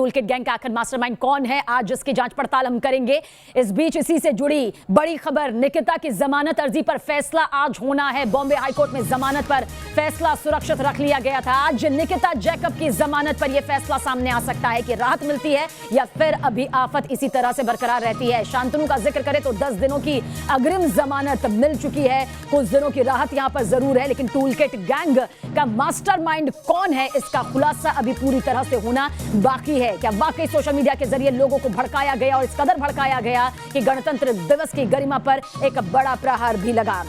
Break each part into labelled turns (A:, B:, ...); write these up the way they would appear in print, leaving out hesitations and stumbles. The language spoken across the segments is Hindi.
A: टूलकिट गैंग का आखिर मास्टरमाइंड कौन है, आज इसकी जांच पड़ताल हम करेंगे। इस बीच इसी से जुड़ी बड़ी खबर, निकिता की जमानत अर्जी पर फैसला आज होना है। बॉम्बे हाईकोर्ट में जमानत पर फैसला सुरक्षित रख लिया गया था। आज निकिता जैकब की जमानत पर यह फैसला सामने आ सकता है कि राहत मिलती है या फिर अभी आफत इसी तरह से बरकरार रहती है। शांतनु का जिक्र करें तो 10 दिनों की अग्रिम जमानत मिल चुकी है, कुछ दिनों की राहत यहां पर जरूर है, लेकिन टूलकिट गैंग का मास्टरमाइंड कौन है इसका खुलासा अभी पूरी तरह से होना बाकी है। क्या वाकई सोशल मीडिया के जरिए लोगों को भड़काया गया और इस कदर भड़काया गया कि गणतंत्र दिवस की गरिमा पर एक बड़ा प्रहार भी लगा।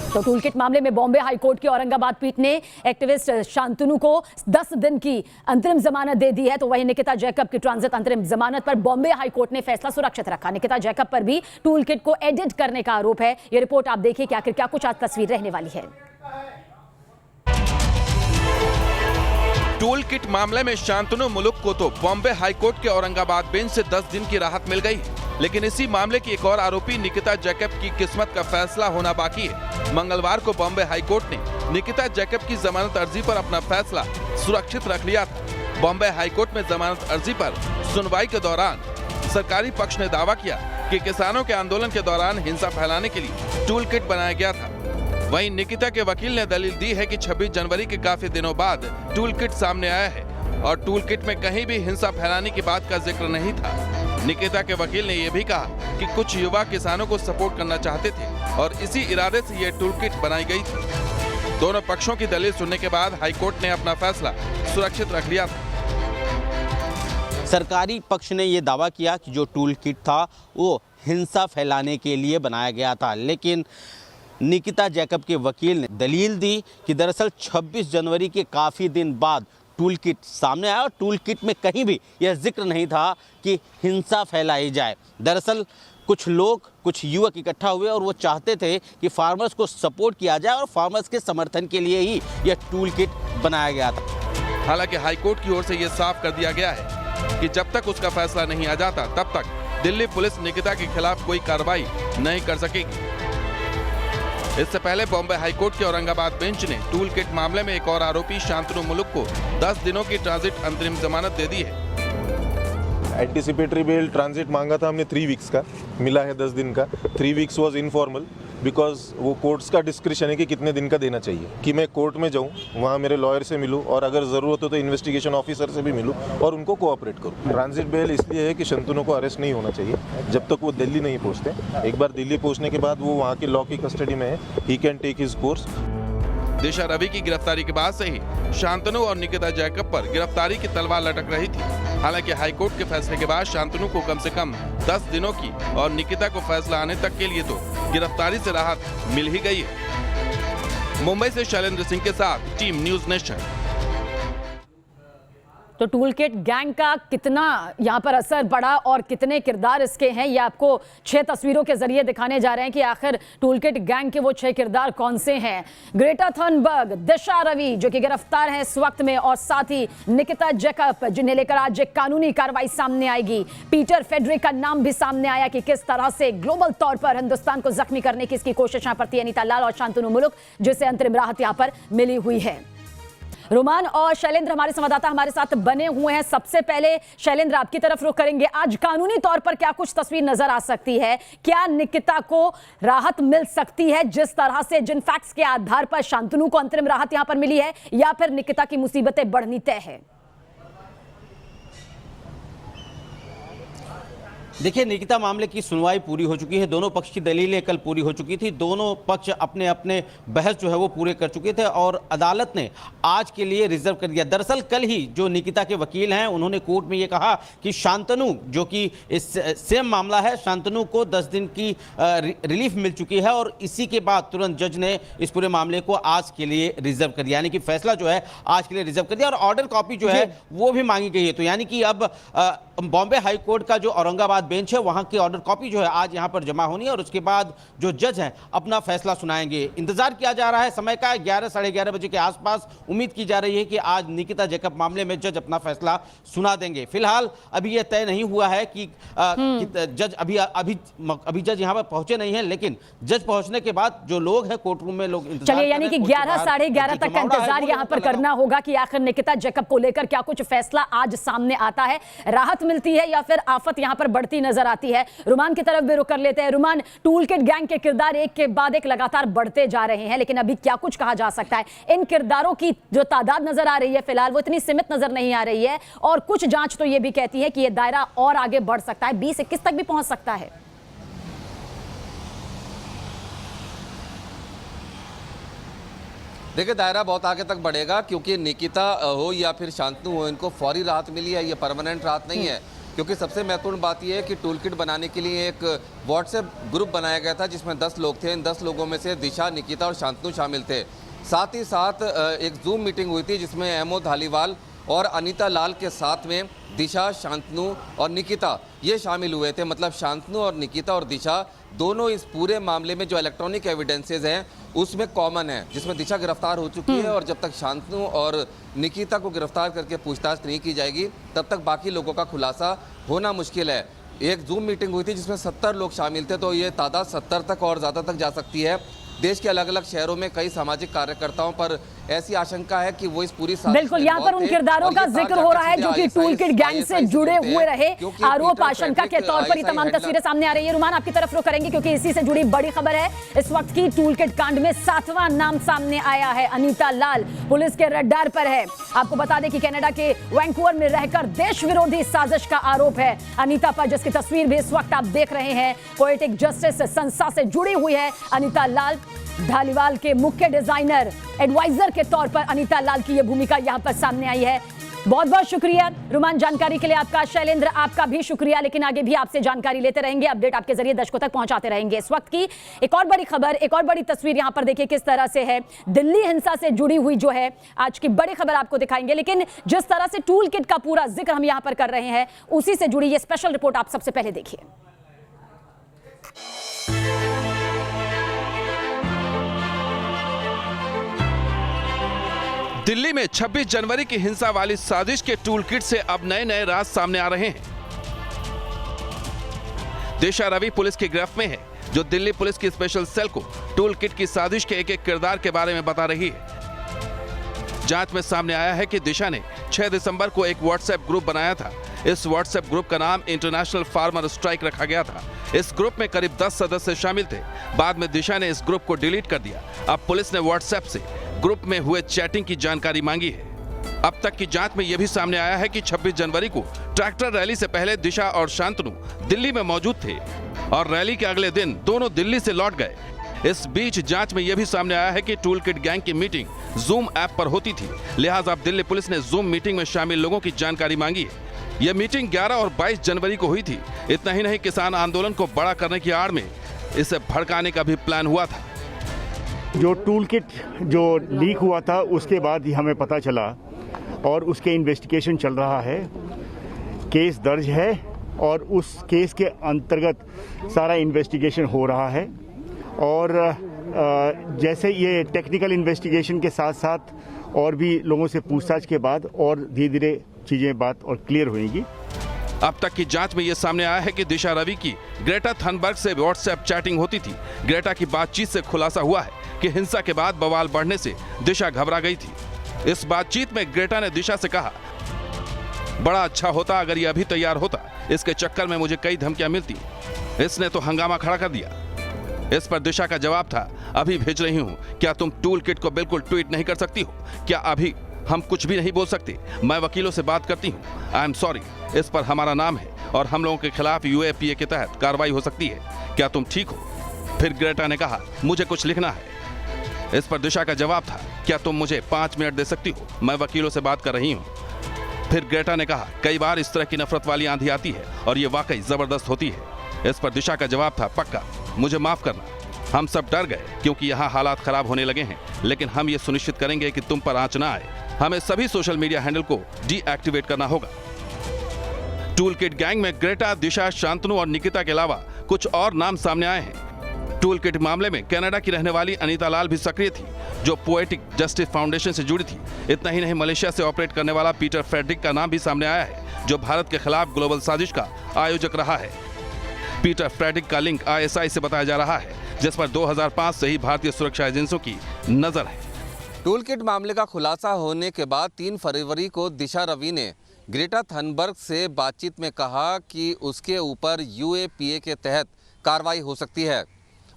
A: तो टूलकिट मामले में बॉम्बे हाईकोर्ट की औरंगाबाद पीठ ने एक्टिविस्ट शांतनु को 10 दिन की अंतरिम जमानत दे दी है। तो वहीं निकिता जैकब की ट्रांजिट अंतरिम जमानत पर बॉम्बे हाईकोर्ट ने फैसला सुरक्षित रखा। निकिता जैकब पर भी टूलकिट को एडिट करने का आरोप है। यह रिपोर्ट आप देखिए कि आखिर क्या कुछ आज तस्वीर रहने वाली है।
B: टूलकिट मामले में शांतनु मुलुक को तो बॉम्बे हाईकोर्ट के औरंगाबाद बेंच से 10 दिन की राहत मिल गई, लेकिन इसी मामले की एक और आरोपी निकिता जैकब की किस्मत का फैसला होना बाकी है। मंगलवार को बॉम्बे हाईकोर्ट ने निकिता जैकब की जमानत अर्जी पर अपना फैसला सुरक्षित रख लिया था। बॉम्बे हाईकोर्ट में जमानत अर्जी पर सुनवाई के दौरान सरकारी पक्ष ने दावा किया कि किसानों के आंदोलन के दौरान हिंसा फैलाने के लिए टूलकिट बनाया गया था। वहीं निकिता के वकील ने दलील दी है कि 26 जनवरी के काफी दिनों बाद टूलकिट सामने आया है और टूलकिट में कहीं भी हिंसा फैलाने की बात का जिक्र नहीं था। निकिता के वकील ने यह भी कहा कि कुछ युवा किसानों को सपोर्ट करना चाहते थे और इसी इरादे से यह टूलकिट बनाई गई थी। दोनों पक्षों की दलील सुनने के बाद हाईकोर्ट ने अपना फैसला सुरक्षित रख लिया था।
C: सरकारी पक्ष ने यह दावा किया कि जो टूलकिट था वो हिंसा फैलाने के लिए बनाया गया था, लेकिन निकिता जैकब के वकील ने दलील दी कि दरअसल 26 जनवरी के काफ़ी दिन बाद टूलकिट सामने आया और टूलकिट में कहीं भी यह जिक्र नहीं था कि हिंसा फैलाई जाए। दरअसल कुछ लोग, कुछ युवक इकट्ठा हुए और वो चाहते थे कि फार्मर्स को सपोर्ट किया जाए और फार्मर्स के समर्थन के लिए ही यह टूलकिट बनाया गया था।
B: हालांकि हाईकोर्ट की ओर से यह साफ कर दिया गया है कि जब तक उसका फैसला नहीं आ जाता तब तक दिल्ली पुलिस निकिता के खिलाफ कोई कार्रवाई नहीं कर सकेगी। इससे पहले बॉम्बे हाईकोर्ट के औरंगाबाद बेंच ने टूलकिट मामले में एक और आरोपी शांतनु मुलुक को 10 दिनों की ट्रांजिट अंतरिम जमानत दे दी है।
D: एंटीसिपेटरी बेल ट्रांजिट मांगा था हमने 3 वीक्स का, मिला है 10 दिन का। 3 वीक्स वाज इनफॉर्मल बिकॉज वो कोर्ट्स का डिस्क्रिप्शन है कि कितने दिन का देना चाहिए, कि मैं कोर्ट में जाऊँ, वहाँ मेरे लॉयर से मिलूँ और अगर ज़रूरत हो तो इन्वेस्टिगेशन ऑफिसर से भी मिलूँ और उनको कोऑपरेट करूँ। ट्रांजिट बेल इसलिए है कि शांतनु को अरेस्ट नहीं होना चाहिए जब तक वो दिल्ली नहीं पहुँचते। एक बार दिल्ली पहुँचने के बाद वो वहाँ के लॉ की कस्टडी में है, he can take his course.
B: Disha Ravi की गिरफ्तारी के बाद से ही शांतनु और निकिता जैकब पर गिरफ्तारी की तलवार लटक रही थी। हालांकि हाईकोर्ट के फैसले के बाद शांतनु को कम से कम 10 दिनों की और निकिता को फैसला आने तक के लिए तो गिरफ्तारी से राहत मिल ही गई है। मुंबई से शैलेंद्र सिंह के साथ टीम न्यूज़ नेशन।
A: तो टूलकिट गैंग का कितना यहां पर असर पड़ा और कितने किरदार इसके हैं, ये आपको 6 तस्वीरों के जरिए दिखाने जा रहे हैं कि आखिर टूलकिट गैंग के वो 6 किरदार कौन से हैं। ग्रेटा थर्नबर्ग, दिशा रवि जो कि गिरफ्तार हैं इस वक्त में, और साथ ही निकिता जैकब जिन्हें लेकर आज एक कानूनी कार्रवाई सामने आएगी। पीटर फेडरिक का नाम भी सामने आया कि किस तरह से ग्लोबल तौर पर हिंदुस्तान को जख्मी करने की इसकी कोशिश यहां पर थी। अनीता लाल और शांतनु मुलुक जिसे अंतरिम राहत यहां पर मिली हुई है। रोमान और शैलेंद्र हमारे संवाददाता हमारे साथ बने हुए हैं। सबसे पहले शैलेंद्र आपकी तरफ रुख करेंगे। आज कानूनी तौर पर क्या कुछ तस्वीर नजर आ सकती है? क्या निकिता को राहत मिल सकती है जिस तरह से, जिन फैक्ट्स के आधार पर शांतनु को अंतरिम राहत यहां पर मिली है, या फिर निकिता की मुसीबतें बढ़नी तय है?
C: देखिए, निकिता मामले की सुनवाई पूरी हो चुकी है। दोनों पक्ष की दलीलें कल पूरी हो चुकी थी। दोनों पक्ष अपने अपने बहस जो है वो पूरे कर चुके थे और अदालत ने आज के लिए रिजर्व कर दिया। दरअसल कल ही जो निकिता के वकील हैं उन्होंने कोर्ट में ये कहा कि शांतनु, जो कि इस सेम मामला है, शांतनु को 10 दिन की रिलीफ मिल चुकी है और इसी के बाद तुरंत जज ने इस पूरे मामले को आज के लिए रिजर्व कर दिया, यानी कि फैसला जो है आज के लिए रिजर्व कर दिया और ऑर्डर कॉपी जो है वो भी मांगी गई है। तो यानी कि अब बॉम्बे हाई कोर्ट का जो औरंगाबाद बेंच है वहां की ऑर्डर कॉपी जो है आज यहां पर जमा होनी है और उसके बाद जो जज हैं अपना फैसला सुनाएंगे। इंतजार किया जा रहा है, समय का 11 साढ़े 11 बजे के आसपास उम्मीद की जा रही है कि आज निकिता जैकब मामले में जज अपना फैसला सुना देंगे। फिलहाल अभी यह तय नहीं हुआ है कि जज अभी जज यहां पर पहुंचे नहीं है, लेकिन जज पहुंचने के बाद जो लोग हैं कोर्ट रूम में लोग इंतजार,
A: चलिए यानी कि 11 साढ़े 11 तक का इंतजार यहां पर करना होगा कि आखिर निकिता जैकब को लेकर क्या कुछ फैसला आज सामने आता है, राहत मिलती है या फिर आफत यहां पर बढ़ती नजर आती है। रुमान की तरफ भी रुख कर लेते हैं। रुमान, टूलकिट गैंग के किरदार एक के बाद एक लगातार बढ़ते जा रहे हैं, लेकिन अभी क्या कुछ कहा जा सकता है? इन किरदारों की जो तादाद नजर आ रही है फिलहाल वो इतनी सीमित नजर नहीं आ रही है और कुछ जांच तो यह भी कहती है कि यह दायरा और आगे बढ़ सकता है, 20-21 तक भी पहुंच सकता है।
E: देखिए, दायरा बहुत आगे तक बढ़ेगा क्योंकि निकिता हो या फिर शांतनु हो, इनको फौरी राहत मिली है, ये परमानेंट राहत नहीं है। क्योंकि सबसे महत्वपूर्ण बात यह है कि टूल किट बनाने के लिए एक व्हाट्सएप ग्रुप बनाया गया था जिसमें 10 लोग थे। इन 10 लोगों में से दिशा, निकिता और शांतनु शामिल थे। साथ ही साथ एक जूम मीटिंग हुई थी जिसमें एमओ धालीवाल और अनीता लाल के साथ में दिशा, शांतनु और निकिता ये शामिल हुए थे। मतलब शांतनु और निकिता और दिशा दोनों इस पूरे मामले में जो इलेक्ट्रॉनिक एविडेंसेस हैं उसमें कॉमन है, जिसमें दिशा गिरफ्तार हो चुकी है और जब तक शांतनु और निकिता को गिरफ्तार करके पूछताछ नहीं की जाएगी तब तक बाकी लोगों का खुलासा होना मुश्किल है। एक जूम मीटिंग हुई थी जिसमें 70 लोग शामिल थे, तो ये तादाद 70 तक और ज़्यादा तक जा सकती है। देश के अलग अलग शहरों में कई सामाजिक कार्यकर्ताओं पर ऐसी आशंका है कि वो इस पूरी
A: बिल्कुल यहाँ पर उन किरदारों का जिक्र हो रहा है जो कि टूलकिट गैंग से जुड़े हुए रहे। आरोप आशंका के तौर पर ये तमाम तस्वीरें सामने आ रही है। रुमान, आपकी तरफ रुख करेंगे क्योंकि इसी से जुड़ी बड़ी खबर है इस वक्त की। टूलकिट कांड में 7वां नाम सामने आया है, अनीता लाल पुलिस के रडार पर है। आपको बता दें कि कनाडा के वैंकूवर में रहकर देश विरोधी साजिश का आरोप है अनीता पर, जिसकी तस्वीर भी इस वक्त आप देख रहे हैं। पोएटिक जस्टिस संस्था से जुड़ी हुई है अनीता लाल। धालीवाल के मुख्य डिजाइनर एडवाइजर के तौर पर अनीता लाल की यह भूमिका यहां पर सामने आई है। बहुत बहुत शुक्रिया रुमान जानकारी के लिए आपका। शैलेंद्र, आपका भी शुक्रिया। लेकिन आगे भी आपसे जानकारी लेते रहेंगे, अपडेट आपके जरिए दर्शकों तक पहुंचाते रहेंगे। इस वक्त की एक और बड़ी खबर, एक और बड़ी तस्वीर यहां पर देखिए किस तरह से है। दिल्ली हिंसा से जुड़ी हुई जो है आज की बड़ी खबर आपको दिखाएंगे, लेकिन जिस तरह से टूल किट का पूरा जिक्र हम यहां पर कर रहे हैं उसी से जुड़ी ये स्पेशल रिपोर्ट आप सबसे पहले देखिए।
B: दिल्ली में 26 जनवरी की हिंसा वाली साजिश के टूल किट से अब नए नए राज सामने आ रहे हैं। दिशा रवि पुलिस की गिरफ्त में है, जो दिल्ली पुलिस की स्पेशल सेल को टूल किट की साजिश के एक एक किरदार के बारे में बता रही है। जांच में सामने आया है कि दिशा ने 6 दिसंबर को एक व्हाट्सएप ग्रुप बनाया था। इस व्हाट्सएप ग्रुप का नाम इंटरनेशनल फार्मर स्ट्राइक रखा गया था। इस ग्रुप में करीब 10 सदस्य शामिल थे। बाद में दिशा ने इस ग्रुप को डिलीट कर दिया। अब पुलिस ने व्हाट्सएप से ग्रुप में हुए चैटिंग की जानकारी मांगी है। अब तक की जांच में यह भी सामने आया है कि 26 जनवरी को ट्रैक्टर रैली से पहले दिशा और शांतनु दिल्ली में मौजूद थे और रैली के अगले दिन दोनों दिल्ली से लौट गए। इस बीच जांच में यह भी सामने आया है कि टूल किट गैंग की मीटिंग जूम ऐप पर होती थी, लिहाजा अब दिल्ली पुलिस ने जूम मीटिंग में शामिल लोगों की जानकारी मांगी है। यह मीटिंग 11 और 22 जनवरी को हुई थी। इतना ही नहीं, किसान आंदोलन को बड़ा करने की आड़ में इसे भड़काने का भी प्लान हुआ था।
F: जो टूल किट जो लीक हुआ था उसके बाद ही हमें पता चला और उसके इन्वेस्टिगेशन चल रहा है। केस दर्ज है और उस केस के अंतर्गत सारा इन्वेस्टिगेशन हो रहा है और जैसे ये टेक्निकल इन्वेस्टिगेशन के साथ साथ और भी लोगों से पूछताछ के बाद और धीरे धीरे चीजें बात और क्लियर होंगी।
B: अब तक की जांच में यह सामने आया है कि दिशा रवि की ग्रेटा थनबर्ग से व्हाट्सएप चैटिंग होती थी। ग्रेटा की बातचीत से खुलासा हुआ है कि हिंसा के बाद बवाल बढ़ने से दिशा घबरा गई थी। इस बातचीत में ग्रेटा ने दिशा से कहा, बड़ा अच्छा होता अगर ये अभी तैयार होता, इसके चक्कर में मुझे कई धमकियां मिलती। इसने तो हंगामा खड़ा कर दिया। इस पर दिशा का जवाब था, अभी भेज रही हूं, क्या तुम टूल किट को बिल्कुल ट्वीट नहीं कर सकती हो? क्या अभी हम कुछ भी नहीं बोल सकते? मैं वकीलों से बात करती हूं। आई एम सॉरी, इस पर हमारा नाम है और हम लोगों के खिलाफ यूएपीए के तहत कार्रवाई हो सकती है। क्या तुम ठीक हो? फिर ग्रेटा ने कहा, मुझे कुछ लिखना है। इस पर दिशा का जवाब था, क्या तुम मुझे 5 मिनट दे सकती हो? मैं वकीलों से बात कर रही हूं। फिर ग्रेटा ने कहा, कई बार इस तरह की नफरत वाली आंधी आती है और ये वाकई जबरदस्त होती है। इस पर दिशा का जवाब था, पक्का, मुझे माफ करना। हम सब डर गए क्योंकि यहाँ हालात खराब होने लगे हैं, लेकिन हम ये सुनिश्चित करेंगे कि तुम पर आंच ना आए। हमें सभी सोशल मीडिया हैंडल को डीएक्टिवेट करना होगा। टूल किट गैंग में ग्रेटा, दिशा, शांतनु और निकिता के अलावा कुछ और नाम सामने आए हैं। टूल किट मामले में कनाडा की रहने वाली अनीता लाल भी सक्रिय थी, जो पोएटिक जस्टिस फाउंडेशन से जुड़ी थी। इतना ही नहीं, मलेशिया से ऑपरेट करने वाला पीटर फ्रेडरिक का नाम भी सामने आया है, जो भारत के खिलाफ ग्लोबल साजिश का आयोजक रहा है। पीटर फ्रेडरिक का लिंक ISI से बताया जा रहा है, जिस पर 2005 से ही भारतीय सुरक्षा एजेंसियों की नजर है।
E: टूल किट मामले का खुलासा होने के बाद 3 फरवरी को दिशा रवि ने ग्रेटा थनबर्ग से बातचीत में कहा कि उसके ऊपर UAPA के तहत कार्रवाई हो सकती है।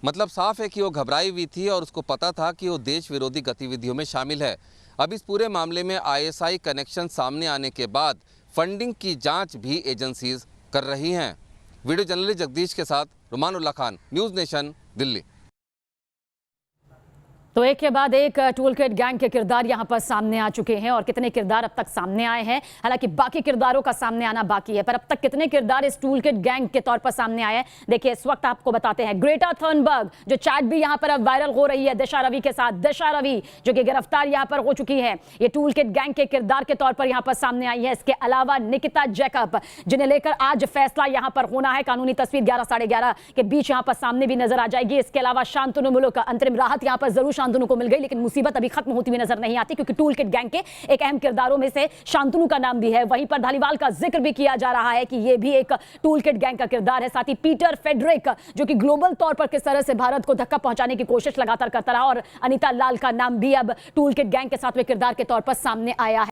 E: मतलब साफ है कि वो घबराई हुई थी और उसको पता था कि वो देश विरोधी गतिविधियों में शामिल है। अब इस पूरे मामले में ISI कनेक्शन सामने आने के बाद फंडिंग की जांच भी एजेंसीज कर रही हैं। वीडियो जर्नलिस्ट जगदीश के साथ रुमानुल्लाह खान, न्यूज़ नेशन, दिल्ली।
A: तो एक के बाद एक टूल किट गैंग के किरदार यहां पर सामने आ चुके हैं और कितने किरदार अब तक सामने आए हैं। हालांकि बाकी किरदारों का सामने आना बाकी है, पर अब तक कितने किरदार इस टूल किट गैंग के तौर पर सामने आए हैं, देखिए इस वक्त आपको बताते हैं। ग्रेटा थनबर्ग, जो चैट भी यहां पर अब वायरल हो रही है दिशा रवि के साथ, दिशा रवि जो कि गिरफ्तार यहां पर हो चुकी है, ये टूल किट गैंग के किरदार के तौर पर यहां पर सामने आई है। इसके अलावा निकिता जैकब, जिन्हें लेकर आज फैसला यहां पर होना है। कानूनी तस्वीर 11 साढ़े 11 के बीच यहां पर सामने भी नजर आ जाएगी। इसके अलावा शांतनु मुलुक, अंतरिम राहत यहां पर जरूर शांतनु को मिल गई, लेकिन मुसीबत अभी खत्म होती हुई नजर नहीं आती, क्योंकि टूल किट गैंग के एक अहम किरदारों में से शांतनु का नाम भी है। वहीं पर धालीवाल का जिक्र भी किया जा रहा है कि यह भी एक टूल किट गैंग का किरदार है। साथ ही पीटर फ्रेडरिक, जो कि ग्लोबल तौर पर किस तरह से भारत को धक्का पहुंचाने की कोशिश लगातार करता रहा, और अनीता लाल का नाम भी अब टूल किट गैंग के साथ में किरदार के तौर पर सामने आया है।